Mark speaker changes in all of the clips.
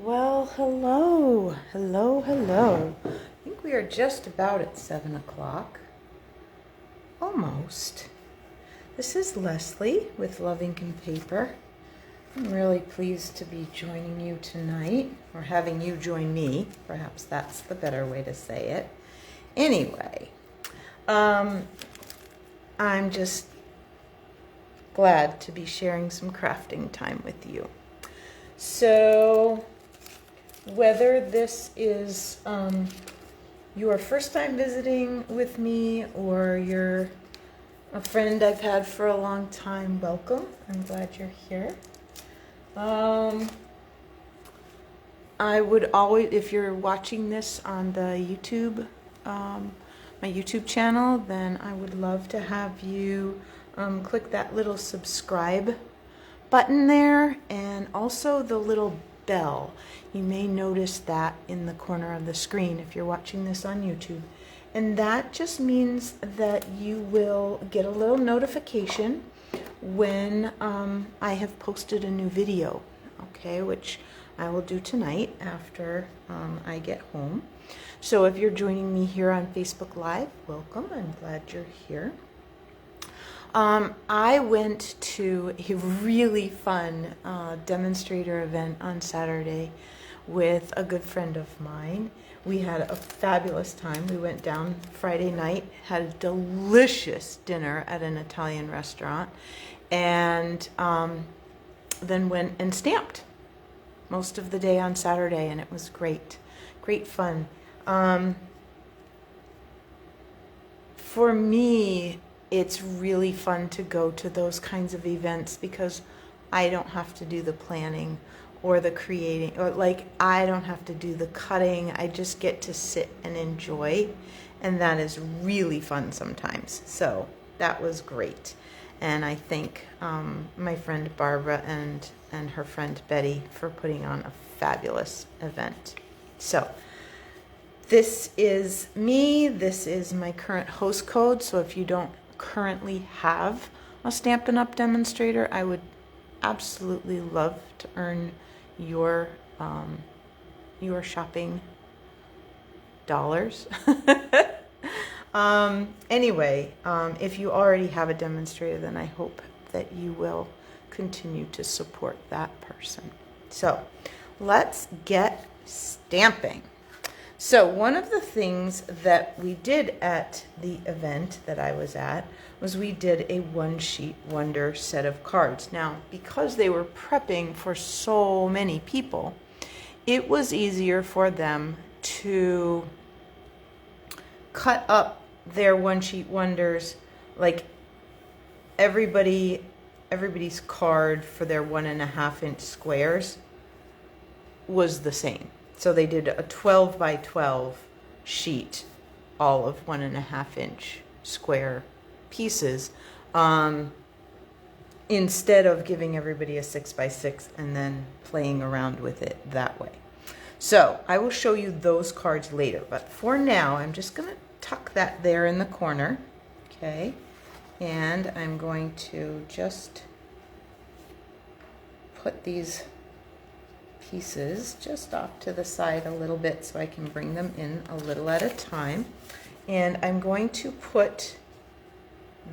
Speaker 1: Well, hello, hello, hello. I think we are just about at 7 o'clock. Almost. This is Leslie with LuvINK&Paper. I'm really pleased to be joining you tonight, or having you join me. Perhaps that's the better way to say it. Anyway, I'm just glad to be sharing some crafting time with you. So, whether this is your first time visiting with me or you're a friend I've had for a long time, welcome. I'm glad you're here. I would always, if you're watching this on the YouTube, my YouTube channel, then I would love to have you click that little subscribe button there, and also the little bell. You may notice that in the corner of the screen if you're watching this on YouTube. And that just means that you will get a little notification when I have posted a new video, okay, which I will do tonight after I get home. So if you're joining me here on Facebook Live, welcome. I'm glad you're here. I went to a really fun demonstrator event on Saturday with a good friend of mine. We had a fabulous time. We went down Friday night, had a delicious dinner at an Italian restaurant, and then went and stamped most of the day on Saturday, and it was great, great fun. For me, it's really fun to go to those kinds of events because I don't have to do the planning or the creating, or I don't have to do the cutting. I just get to sit and enjoy, and that is really fun sometimes. So that was great. And I thank my friend Barbara and her friend Betty for putting on a fabulous event. So this is me. This is my current host code. So if you don't currently have a Stampin' Up! Demonstrator, I would absolutely love to earn your shopping dollars. Anyway, if you already have a demonstrator, then I hope that you will continue to support that person. So let's get stamping. So one of the things that we did at the event that I was at was we did a one-sheet wonder set of cards. Now, because they were prepping for so many people, it was easier for them to cut up their one-sheet wonders, like everybody's card for their 1.5 inch squares was the same. So they did a 12 by 12 sheet, all of 1.5 inch square pieces, instead of giving everybody a 6 by 6 and then playing around with it that way. So I will show you those cards later, but for now I'm just going to tuck that there in the corner, okay? And I'm going to just put these pieces just off to the side a little bit so I can bring them in a little at a time. And I'm going to put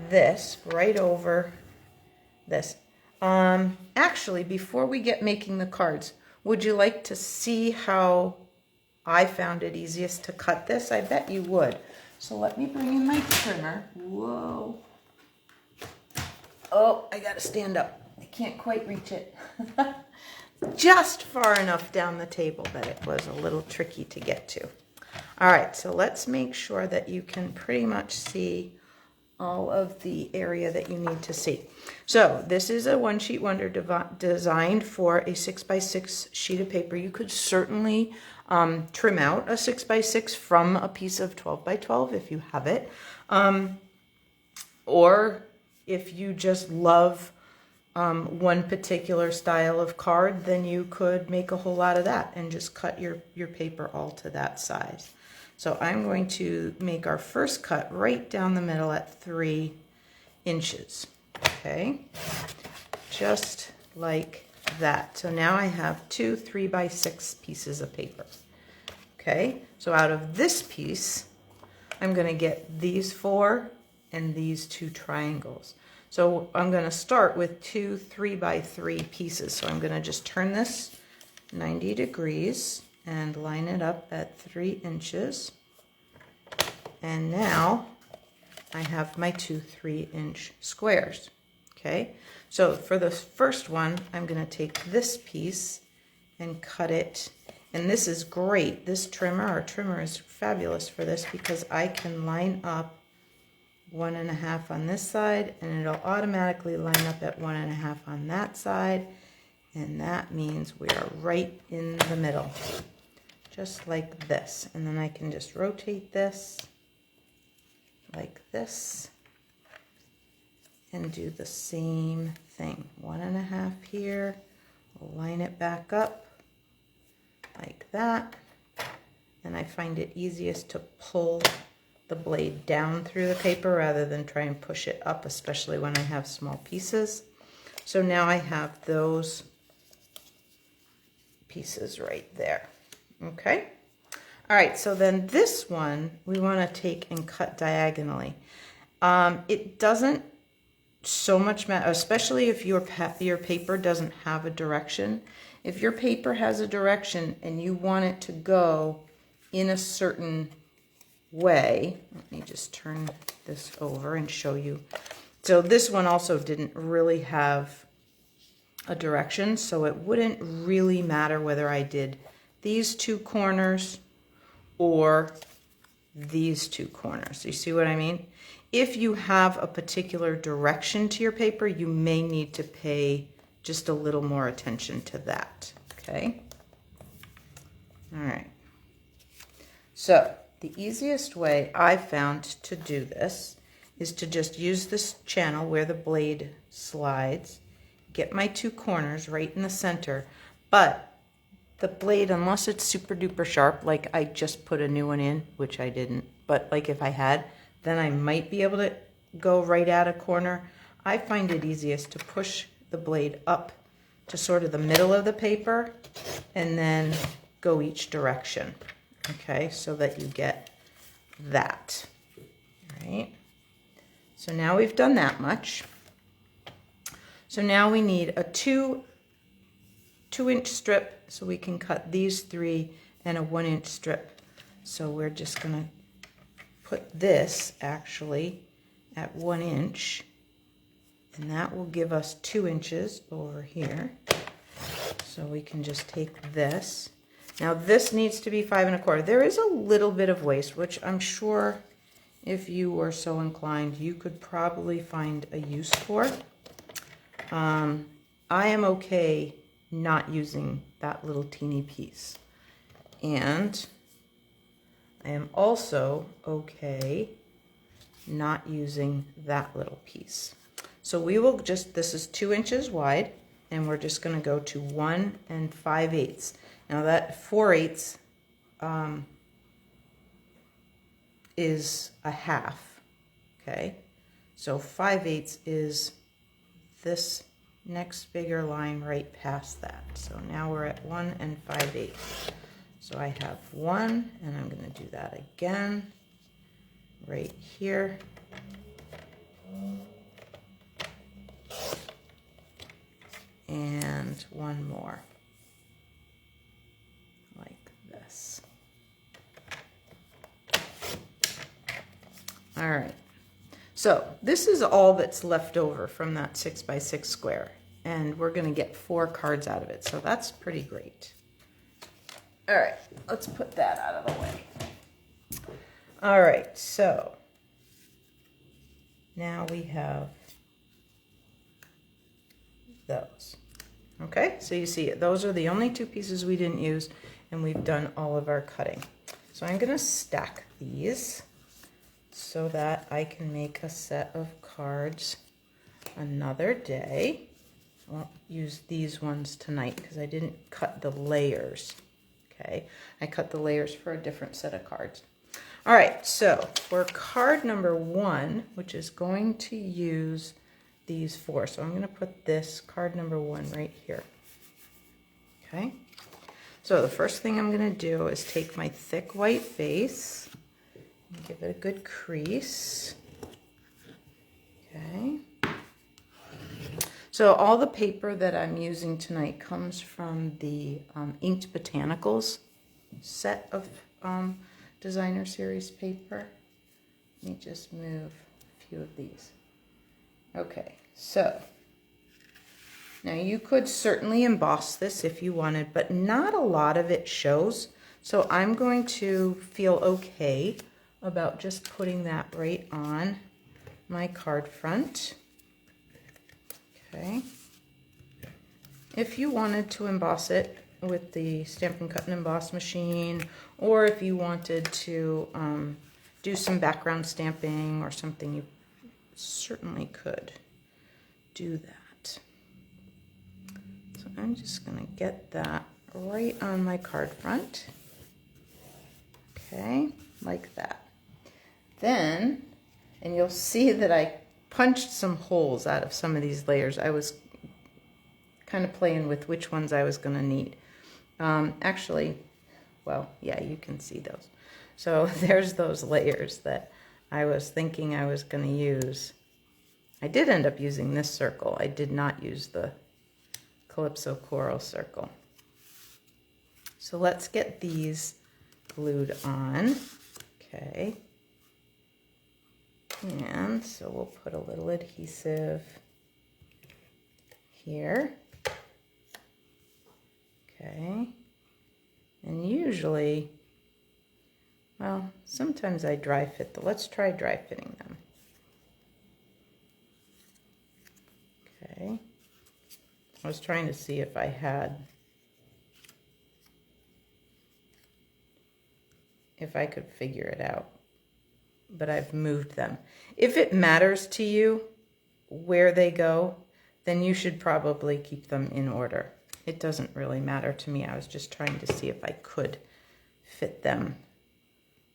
Speaker 1: this right over this. Actually, before we get making the cards, would you like to see how I found it easiest to cut this? I bet you would. So let me bring in my trimmer. Whoa. Oh, I gotta stand up. I can't quite reach it. Just far enough down the table that it was a little tricky to get to. All right, so let's make sure that you can pretty much see all of the area that you need to see. So this is a one-sheet wonder designed for a 6 by 6 sheet of paper. You could certainly trim out a 6 by 6 from a piece of 12 by 12 if you have it. Or if you just love one particular style of card, then you could make a whole lot of that and just cut your paper all to that size. So I'm going to make our first cut right down the middle at 3 inches, okay? Just like that. So now I have 2 3x6 pieces of paper. Okay, so out of this piece, I'm going to get these 4 and these 2 triangles. So I'm going to start with 2 3x3 pieces. So I'm going to just turn this 90 degrees and line it up at 3 inches. And now I have my 2 3-inch squares. Okay, so for the first one, I'm going to take this piece and cut it. And this is great. This trimmer, our trimmer is fabulous for this because I can line up 1.5 on this side and it'll automatically line up at 1.5 on that side. And that means we are right in the middle, just like this. And then I can just rotate this like this and do the same thing. 1.5 here, line it back up like that. And I find it easiest to pull the blade down through the paper rather than try and push it up, especially when I have small pieces. So now I have those pieces right there. Okay. All right, so then this one we want to take and cut diagonally. It doesn't so much matter, especially if your paper doesn't have a direction. If your paper has a direction and you want it to go in a certain way, let me just turn this over and show you. So this one also didn't really have a direction, so it wouldn't really matter whether I did these 2 corners or these 2 corners. You see what I mean? If you have a particular direction to your paper, you may need to pay just a little more attention to that. Okay? All right. So the easiest way I found to do this is to just use this channel where the blade slides, get my 2 corners right in the center, but the blade, unless it's super duper sharp, like I just put a new one in, which I didn't, but like if I had, then I might be able to go right at a corner. I find it easiest to push the blade up to sort of the middle of the paper and then go each direction. Okay, so that you get that. All right. So now we've done that much. So now we need a 2-inch strip so we can cut these 3 and a 1-inch strip. So we're just going to put this actually at 1 inch, and that will give us 2 inches over here. So we can just take this. Now this needs to be 5 1/4. There is a little bit of waste, which I'm sure if you were so inclined, you could probably find a use for. I am okay not using that little teeny piece. And I am also okay not using that little piece. So we will just, this is 2 inches wide, and we're just going to go to 1 5/8. Now that 4/8 is a half, okay? So 5/8 is this next bigger line right past that. So now we're at 1 5/8. So I have 1, and I'm going to do that again right here. And 1 more, like this. All right. So this is all that's left over from that 6x6 square, and we're going to get 4 cards out of it. So that's pretty great. All right, let's put that out of the way. All right, so now we have those. Okay, so you see those are the only 2 pieces we didn't use, and we've done all of our cutting. So I'm going to stack these so that I can make a set of cards another day. I won't use these ones tonight because I didn't cut the layers. Okay, I cut the layers for a different set of cards. All right, so for card number 1, which is going to use these 4, so I'm going to put this card number 1 right here. Okay, so the first thing I'm going to do is take my thick white base and give it a good crease. Okay. So all the paper that I'm using tonight comes from the Inked Botanicals set of designer series paper. Let me just move a few of these. Okay, so now you could certainly emboss this if you wanted, but not a lot of it shows. So I'm going to feel okay about just putting that right on my card front. Okay. If you wanted to emboss it with the Stampin' Cut and Emboss machine, or if you wanted to do some background stamping or something, you certainly could do that. So I'm just going to get that right on my card front. Okay, like that. Then, and you'll see that I punched some holes out of some of these layers. I was kind of playing with which ones I was going to need. Actually, well, yeah, you can see those. So there's those layers that I was thinking I was going to use. I did end up using this circle. I did not use the Calypso Coral circle. So let's get these glued on. Okay. And so we'll put a little adhesive here. Okay. And usually, well, sometimes I dry fit them. Let's try dry fitting them. Okay. I was trying to see if I could figure it out, but I've moved them. If it matters to you where they go, then you should probably keep them in order. It doesn't really matter to me. I was just trying to see if I could fit them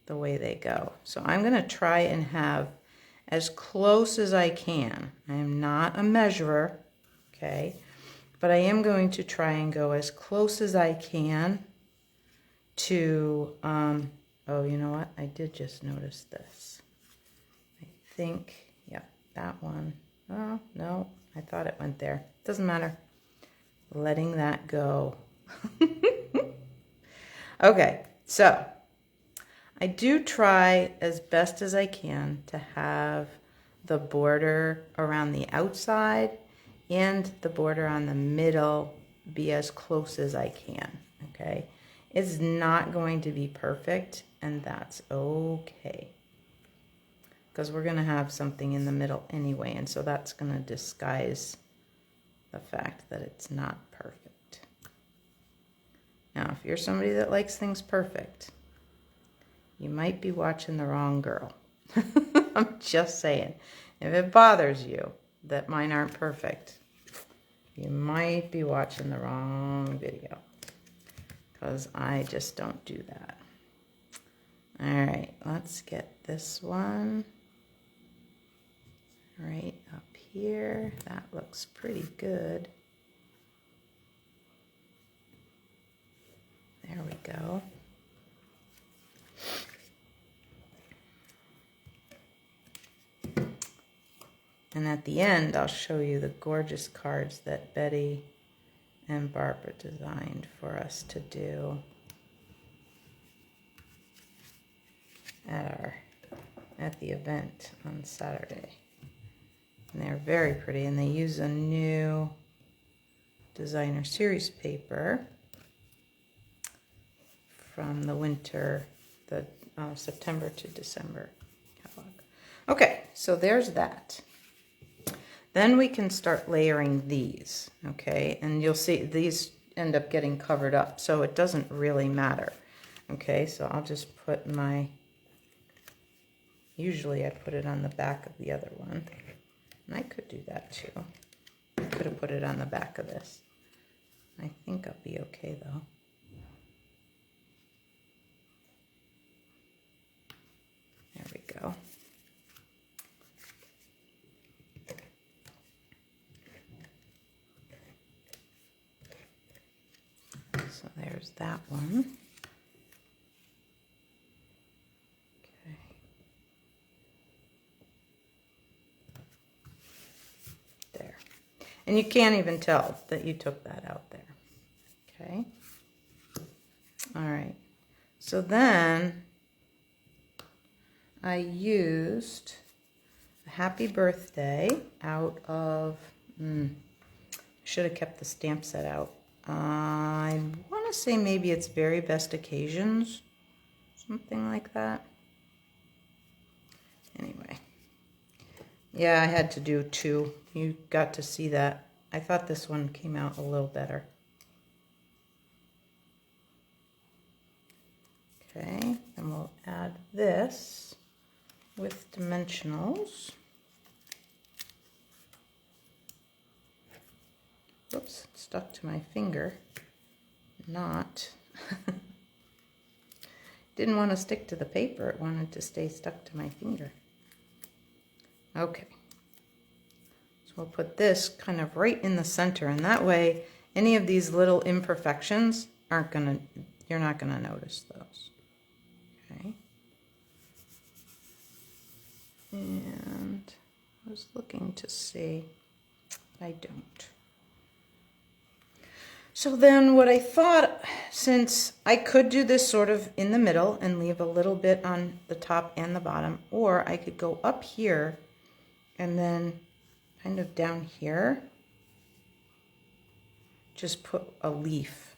Speaker 1: the way they go. So I'm going to try and have as close as I can. I am not a measurer, okay? But I am going to try and go as close as I can to, oh, you know what? I did just notice this. I think, yeah, that one. Oh, no, I thought it went there. Doesn't matter. Letting that go. Okay, so I do try as best as I can to have the border around the outside and the border on the middle be as close as I can, okay? It's not going to be perfect, and that's okay, because we're going to have something in the middle anyway, and so that's going to disguise the fact that it's not perfect. Now, if you're somebody that likes things perfect, you might be watching the wrong girl. I'm just saying. If it bothers you that mine aren't perfect, you might be watching the wrong video, because I just don't do that. All right, let's get this one right up here. That looks pretty good. There we go. And at the end, I'll show you the gorgeous cards that Betty and Barbara designed for us to do at the event on Saturday. And they're very pretty, and they use a new designer series paper from the winter, the September to December catalog. Okay, so there's that. Then we can start layering these, okay? And you'll see these end up getting covered up, so it doesn't really matter. Okay, so I'll just put my, usually I put it on the back of the other one. And I could do that too. I could have put it on the back of this. I think I'll be okay though. There we go. So there's that one. Okay. There. And you can't even tell that you took that out there. Okay. All right. So then I used a happy birthday out of, should have kept the stamp set out. I want to say maybe it's Very Best Occasions, something like that. Anyway, yeah, I had to do two. You got to see that. I thought this one came out a little better. Okay, and we'll add this with dimensionals. Oops, it stuck to my finger. Not. Didn't want to stick to the paper, it wanted to stay stuck to my finger. Okay. So we'll put this kind of right in the center, and that way any of these little imperfections you're not gonna notice those. Okay. And I was looking to see, I don't. So then what I thought, since I could do this sort of in the middle and leave a little bit on the top and the bottom, or I could go up here and then kind of down here, just put a leaf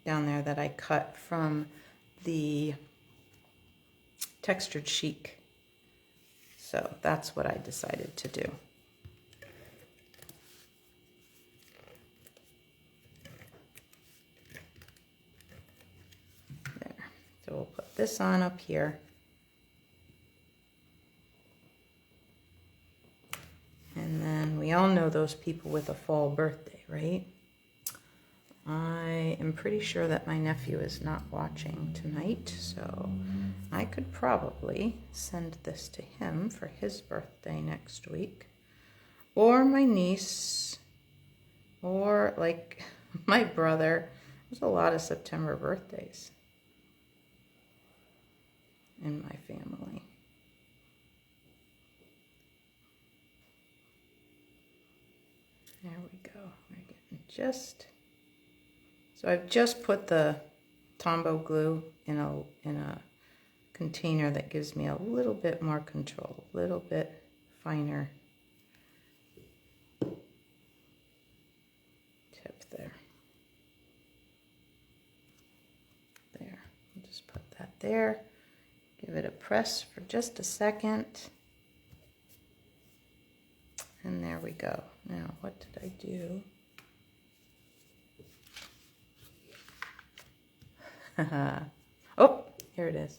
Speaker 1: down there that I cut from the Textured Chic. So that's what I decided to do. There. So we'll put this on up here. And then we all know those people with a fall birthday, right? I am pretty sure that my nephew is not watching tonight, so I could probably send this to him for his birthday next week. Or my niece, or like my brother. There's a lot of September birthdays in my family. There we go. We're getting just... So I've just put the Tombow glue in a container that gives me a little bit more control, a little bit finer tip there. There. I'll just put that there. Give it a press for just a second. And there we go. Now, what did I do? Oh, here it is.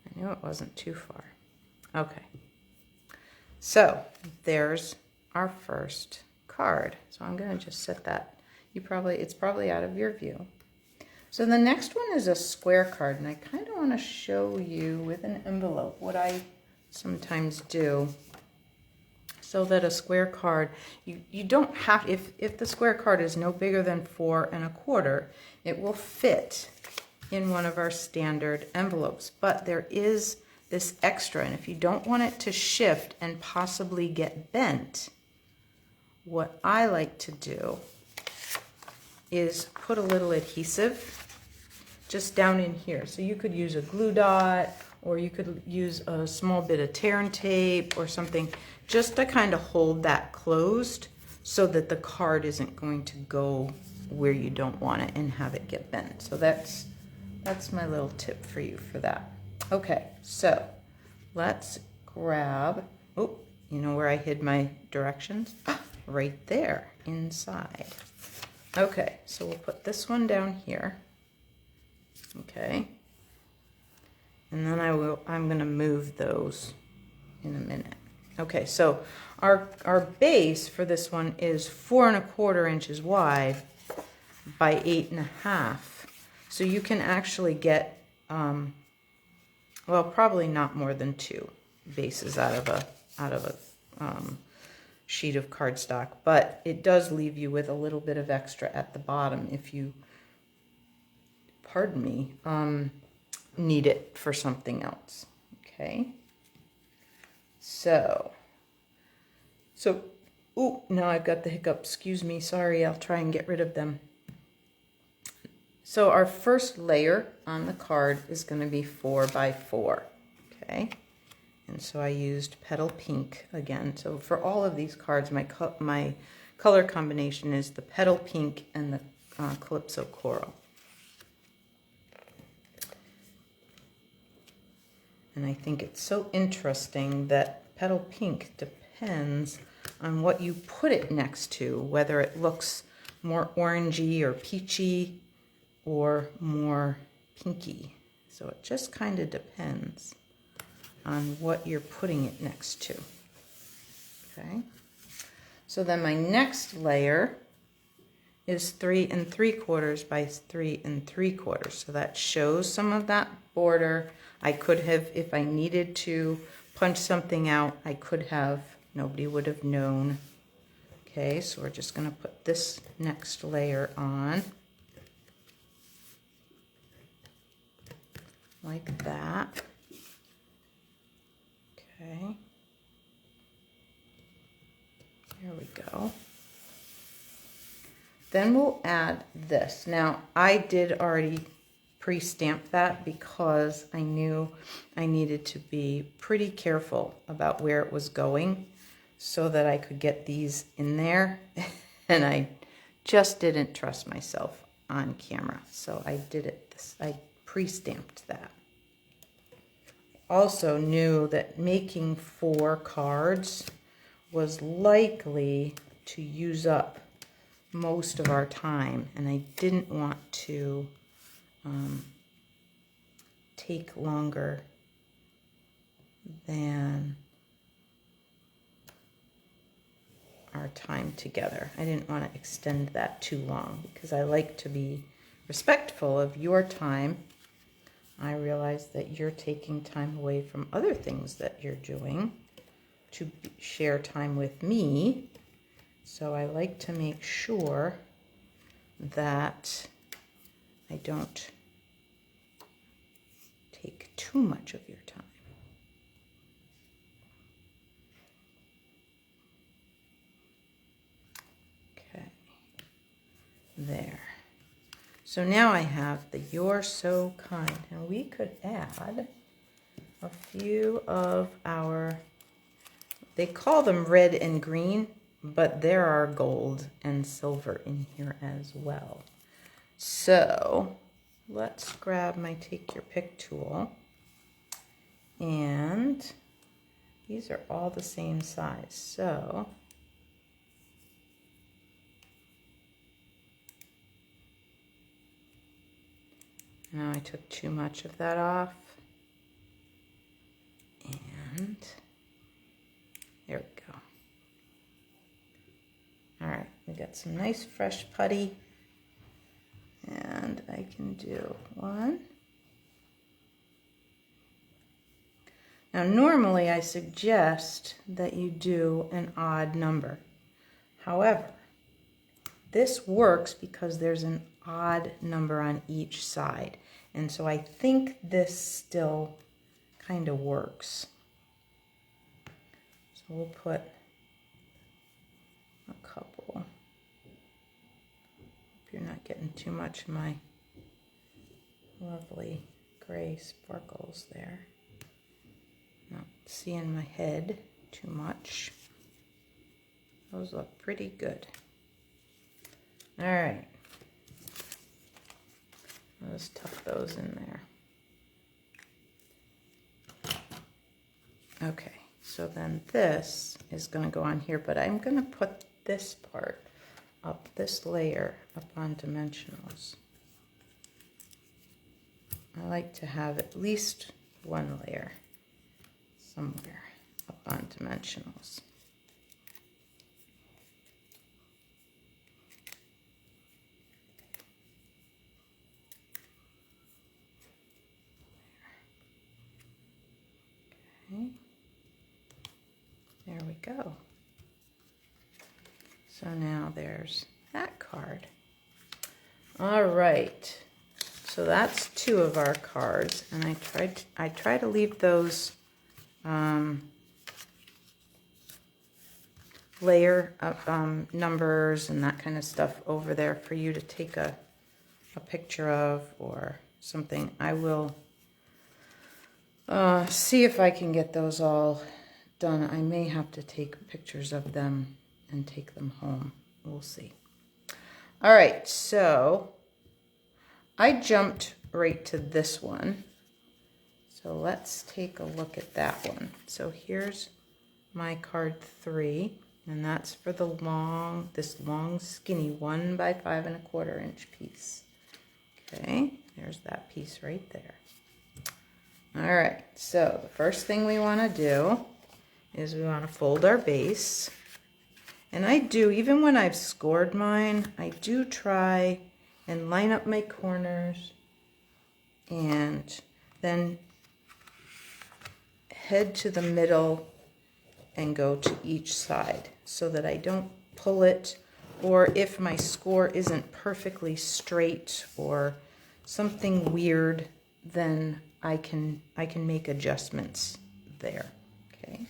Speaker 1: I knew it wasn't too far. Okay. So, there's our first card. So I'm going to just set that. It's probably out of your view. So the next one is a square card, and I kind of want to show you with an envelope what I sometimes do. So that a square card, you don't have, if the square card is no bigger than 4 1/4, it will fit in one of our standard envelopes. But there is this extra, and if you don't want it to shift and possibly get bent, what I like to do is put a little adhesive just down in here. So you could use a glue dot, or you could use a small bit of tear and tape or something, just to kind of hold that closed so that the card isn't going to go where you don't want it and have it get bent. So that's my little tip for you for that. Okay, so let's grab, oh, you know where I hid my directions? Right there, inside. Okay, so we'll put this one down here. Okay. And then I'm gonna move those in a minute. Okay, so our base for this one is 4 1/4 inches wide by 8 1/2. So you can actually get, well, probably not more than 2 bases out of a sheet of cardstock, but it does leave you with a little bit of extra at the bottom if you pardon me, need it for something else. Okay. So, ooh, now I've got the hiccup. Excuse me. Sorry. I'll try and get rid of them. So our first layer on the card is going to be 4 by 4. Okay. And so I used Petal Pink again. So for all of these cards, my color combination is the Petal Pink and the Calypso Coral. And I think it's so interesting that Petal Pink depends on what you put it next to, whether it looks more orangey or peachy or more pinky. So it just kind of depends on what you're putting it next to. Okay. So then my next layer is 3 3/4 by 3 3/4. So that shows some of that border. I could have, if I needed to punch something out, I could have, nobody would have known. Okay, so we're just going to put this next layer on. Like that. Okay. There we go. Then we'll add this. Now, I did already pre-stamp that because I knew I needed to be pretty careful about where it was going so that I could get these in there. And I just didn't trust myself on camera. So I did it. I pre-stamped that. Also knew that making 4 cards was likely to use up most of our time, and I didn't want to take longer than our time together. I didn't want to extend that too long because I like to be respectful of your time. I realize that you're taking time away from other things that you're doing to share time with me. So I like to make sure that I don't take too much of your time. Okay, there. So now I have the You're So Kind, and we could add a few of our, they call them red and green, but there are gold and silver in here as well. So let's grab my Take Your Pick tool, and these are all the same size. So now I took too much of that off, and there we go. All right, we got some nice fresh putty, and I can do 1. Now, normally I suggest that you do an odd number. However, this works because there's an odd number on each side. And so I think this still kind of works. So we'll put a couple. Hope you're not getting too much of my lovely gray sparkles there. Not seeing my head too much. Those look pretty good. All right. Let's tuck those in there. Okay, so then this is going to go on here, but I'm going to put this part up, this layer up on dimensionals. I like to have at least 1 layer somewhere up on dimensionals. Okay. There we go. So now there's that card. All right. So that's 2 of our cards, and I try to leave those layer of numbers and that kind of stuff over there for you to take a picture of or something. I will see if I can get those all done. I may have to take pictures of them and take them home. We'll see. All right, so I jumped right to this one. So let's take a look at that one. So here's my card 3, and that's for the this long skinny 1 by 5 1/4 inch piece. Okay, there's that piece right there. All right, so the first thing we want to do is we want to fold our base. And I do, even when I've scored mine, I do try and line up my corners and then head to the middle and go to each side so that I don't pull it, or if my score isn't perfectly straight or something weird, then I can make adjustments there. Okay.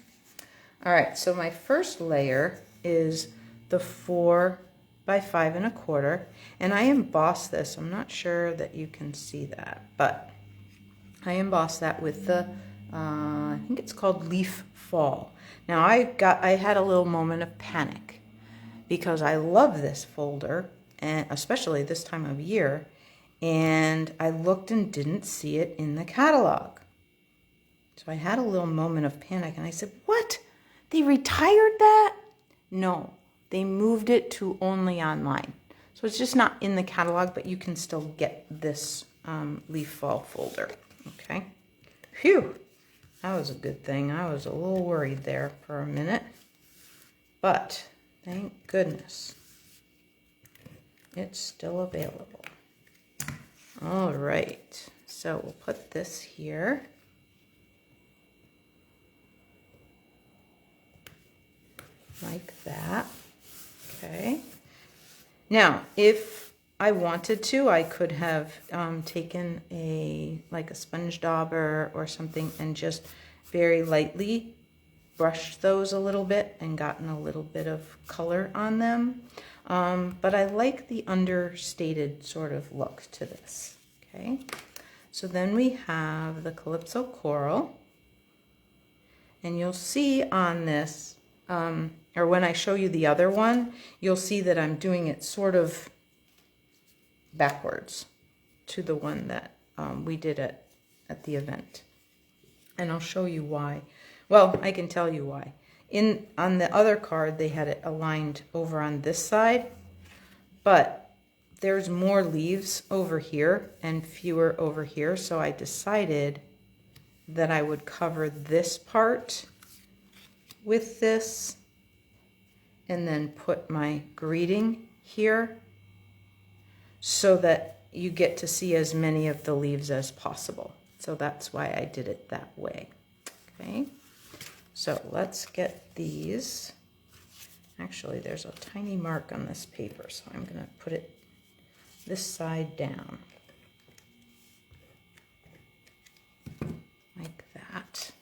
Speaker 1: All right, so my first layer is the 4 by 5 1/4, and I embossed this. I'm not sure that you can see that, but I embossed that with the I think it's called Leaf Fall. Now I had a little moment of panic because I love this folder, and especially this time of year, and I looked and didn't see it in the catalog. So I had a little moment of panic, and I said, "What? They retired that?" No, they moved it to only online. So it's just not in the catalog, but you can still get this Leaf Fall folder. Okay. Phew. That was a good thing. I was a little worried there for a minute. But thank goodness it's still available. All right. So we'll put this here. Like that. Okay. Now, if I wanted to, I could have taken like a sponge dauber or something and just very lightly brushed those a little bit and gotten a little bit of color on them. But I like the understated sort of look to this. Okay. So then we have the Calypso Coral. And you'll see on this, or when I show you the other one, you'll see that I'm doing it sort of backwards to the one that we did at the event. And I'll show you why. Well, I can tell you why. On the other card, they had it aligned over on this side, but there's more leaves over here and fewer over here, so I decided that I would cover this part with this and then put my greeting here so that you get to see as many of the leaves as possible. So that's why I did it that way. Okay, so let's get these. Actually, there's a tiny mark on this paper, so I'm going to put it this side down. Like that.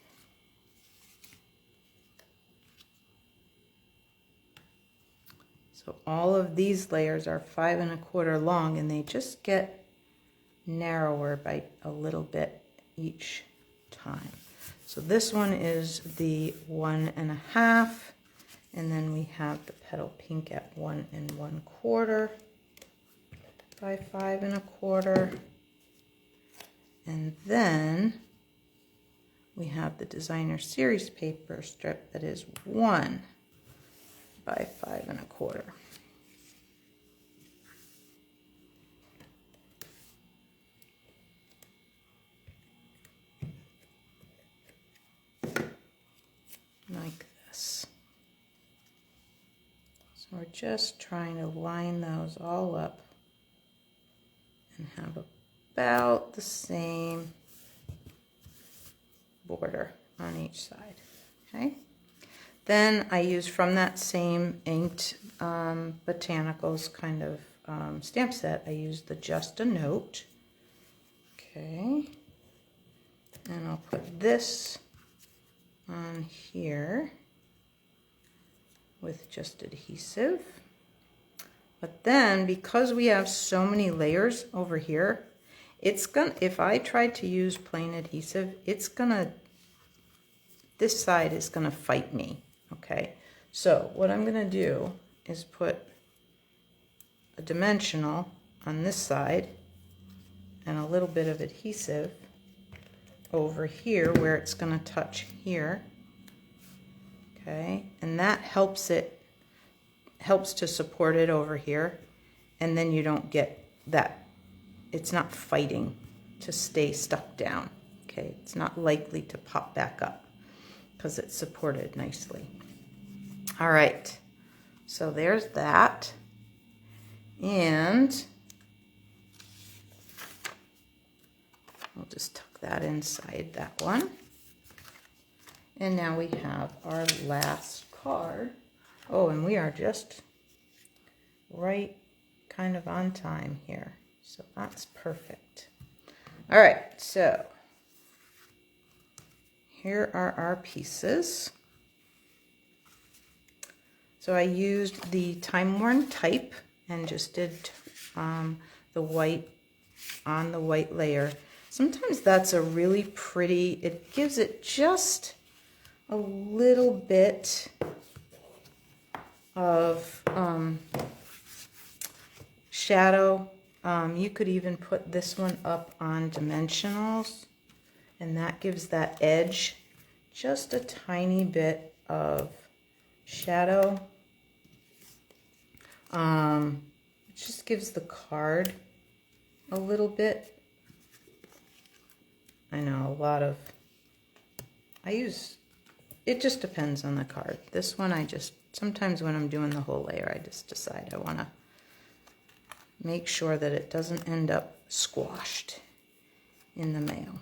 Speaker 1: So all of these layers are 5 1/4 long, and they just get narrower by a little bit each time. So this one is the 1 1/2, and then we have the petal pink at 1 1/4 by 5 1/4, and then we have the Designer Series paper strip that is 1 by 5 1/4. Like this. So we're just trying to line those all up and have about the same border on each side. Okay. Then I use from that same inked botanicals kind of stamp set, I used the Just a Note, Okay, and I'll put this on here with just adhesive. But then, because we have so many layers over here, it's gonna, if I tried to use plain adhesive, it's gonna, this side is gonna fight me, okay? So what I'm gonna do is put a dimensional on this side and a little bit of adhesive over here where it's gonna touch here, okay? And that helps to support it over here, and then you don't get that, it's not fighting to stay stuck down, okay? It's not likely to pop back up because it's supported nicely. All right, so there's that. And I'll just tuck that inside that one. And now we have our last card. Oh, and we are just right kind of on time here. So that's perfect. All right, so here are our pieces. So I used the time-worn type and just did the white on the white layer. Sometimes that's a really pretty, it gives it just a little bit of shadow. You could even put this one up on dimensionals, and that gives that edge just a tiny bit of shadow. It just gives the card a little bit. I know a lot of, it just depends on the card. This one sometimes when I'm doing the whole layer, I just decide I want to make sure that it doesn't end up squashed in the mail.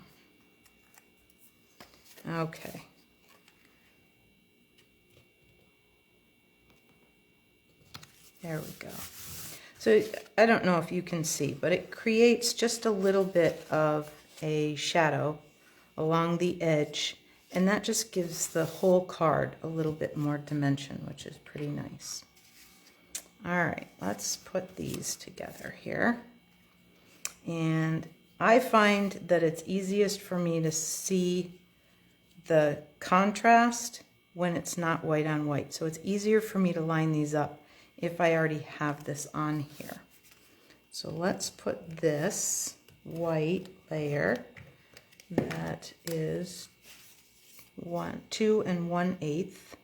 Speaker 1: Okay. There we go. So I don't know if you can see, but it creates just a little bit of a shadow along the edge, and that just gives the whole card a little bit more dimension, which is pretty nice. All right, let's put these together here. And I find that it's easiest for me to see the contrast when it's not white on white. So it's easier for me to line these up if I already have this on here. So let's put this white layer that is 2 1/8,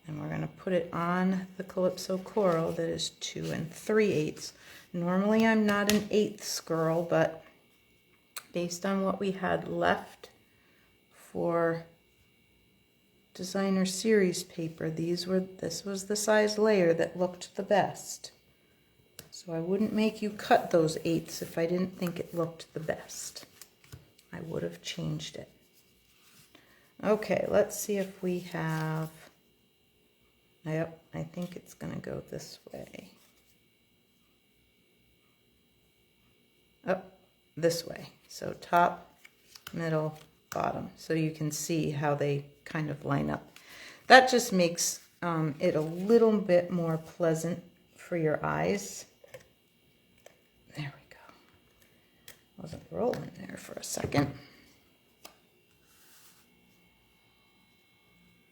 Speaker 1: and we're going to put it on the Calypso Coral that is 2 3/8. Normally I'm not an 1/8 girl, but based on what we had left for designer series paper, this was the size layer that looked the best. So I wouldn't make you cut those 1/8 if I didn't think it looked the best. I would have changed it. Okay, let's see if we have, yep, I think it's gonna go this way. Oh, this way. So top, middle, bottom. So you can see how they kind of line up. That just makes it a little bit more pleasant for your eyes. There we go. Wasn't rolling there for a second.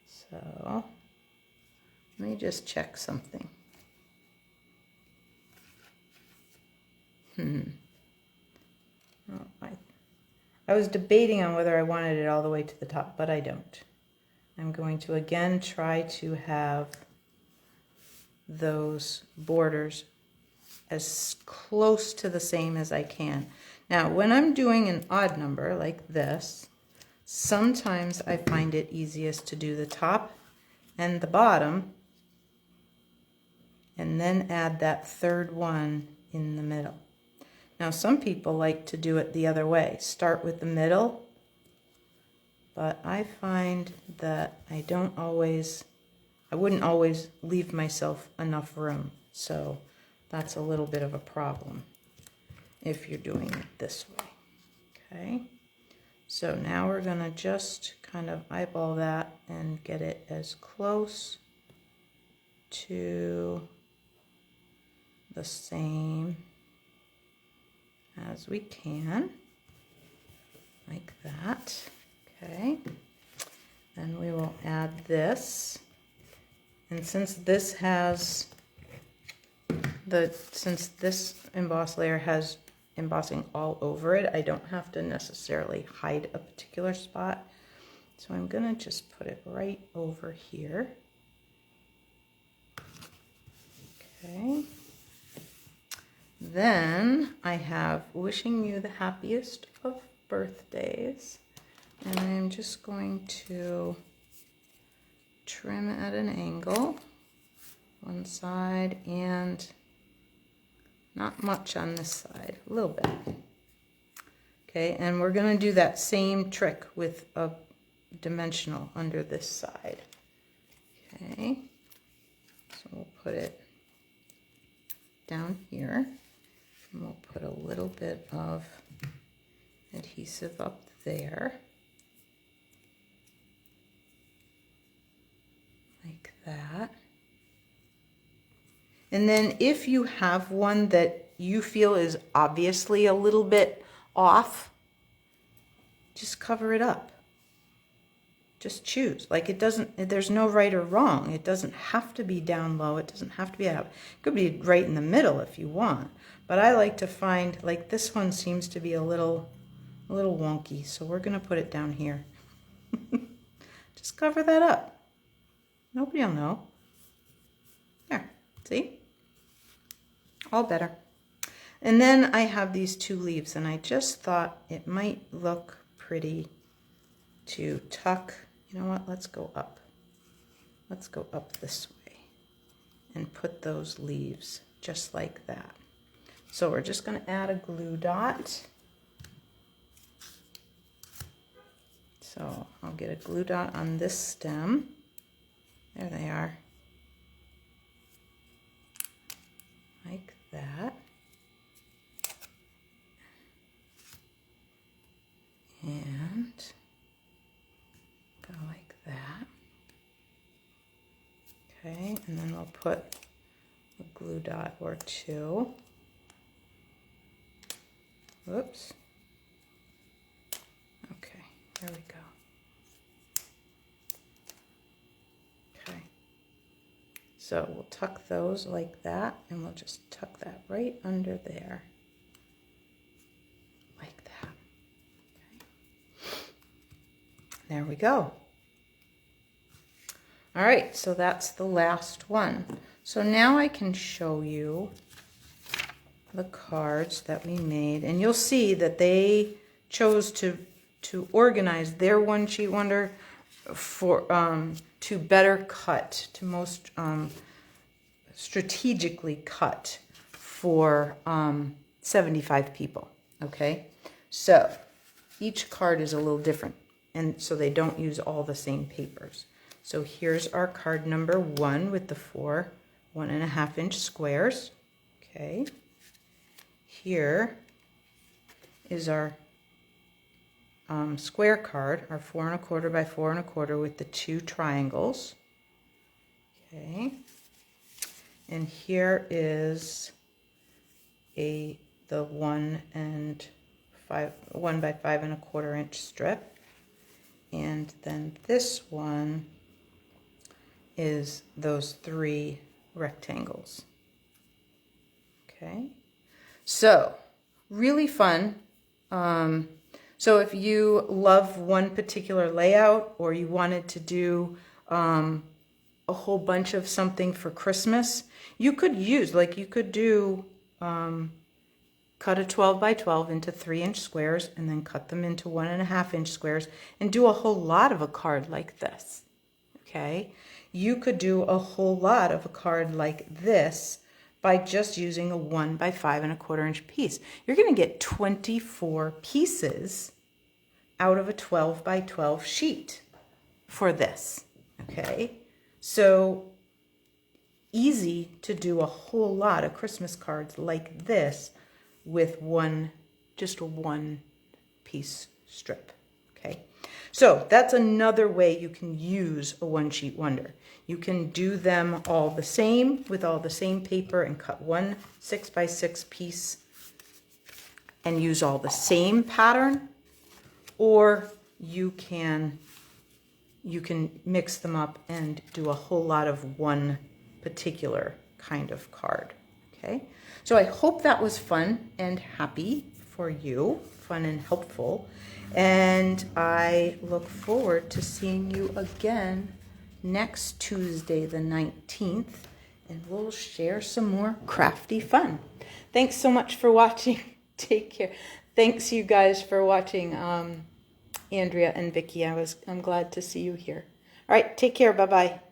Speaker 1: So let me just check something. Oh, I was debating on whether I wanted it all the way to the top, but I don't. I'm going to again try to have those borders as close to the same as I can. Now, when I'm doing an odd number like this, sometimes I find it easiest to do the top and the bottom, and then add that third one in the middle. Now, some people like to do it the other way. Start with the middle, but I find that I wouldn't always leave myself enough room. So that's a little bit of a problem. if you're doing it this way. Okay, so now we're gonna just kind of eyeball that and get it as close to the same as we can, like that. Okay, then we will add this, and since this has since this emboss layer has embossing all over it, I don't have to necessarily hide a particular spot. So I'm gonna just put it right over here. Okay. Then I have wishing you the happiest of birthdays. And I'm just going to trim at an angle, one side, and not much on this side, a little bit. Okay, and we're going to do that same trick with a dimensional under this side. Okay, so we'll put it down here, and we'll put a little bit of adhesive up there, like that. And then if you have one that you feel is obviously a little bit off, just cover it up. Just choose. Like, it doesn't, there's no right or wrong. It doesn't have to be down low. It doesn't have to be up. It could be right in the middle if you want. But I like to find, like, this one seems to be a little wonky. So we're going to put it down here. Just cover that up. Nobody will know. There. See? All better. And then I have these two leaves, and I just thought it might look pretty to tuck. You know what? Let's go up. Let's go up this way and put those leaves just like that. So we're just going to add a glue dot. So I'll get a glue dot on this stem. There they are. Like that. And go like that. Okay, and then we'll put a glue dot or two. Whoops. Okay, there we go. Okay. So we'll tuck those like that, and we'll just tuck that right under there. Like that. Okay. There we go. All right, so that's the last one. So now I can show you the cards that we made, and you'll see that they chose to organize their one sheet wonder for to better cut, to most strategically cut for 75 people. Okay, so each card is a little different, and so they don't use all the same papers. So here's our card number 1 with the 4 1.5 inch squares. Okay. Here is our square card, our 4 1/4 by 4 1/4 with the 2 triangles. Okay. And here is the 1 by 5 1/4 inch strip. And then this one is those 3 rectangles. Okay. So, really fun. So if you love one particular layout, or you wanted to do a whole bunch of something for Christmas, you could use, like, you could do, cut a 12 by 12 into 3 inch squares, and then cut them into 1.5 inch squares, and do a whole lot of a card like this. Okay. You could do a whole lot of a card like this by just using a 1 by 5 1/4 inch piece. You're going to get 24 pieces out of a 12 by 12 sheet for this. Okay, so easy to do a whole lot of Christmas cards like this with just a one piece strip. Okay, so that's another way you can use a one sheet wonder. You can do them all the same with all the same paper and cut one 6x6 piece and use all the same pattern, or you can mix them up and do a whole lot of one particular kind of card. Okay, so I hope that was fun and happy for you, fun and helpful, and I look forward to seeing you again next Tuesday the 19th, and we'll share some more crafty fun. Thanks so much for watching. Take care. Thanks you guys for watching, Andrea and Vicki. I'm glad to see you here. All right, take care. Bye-bye.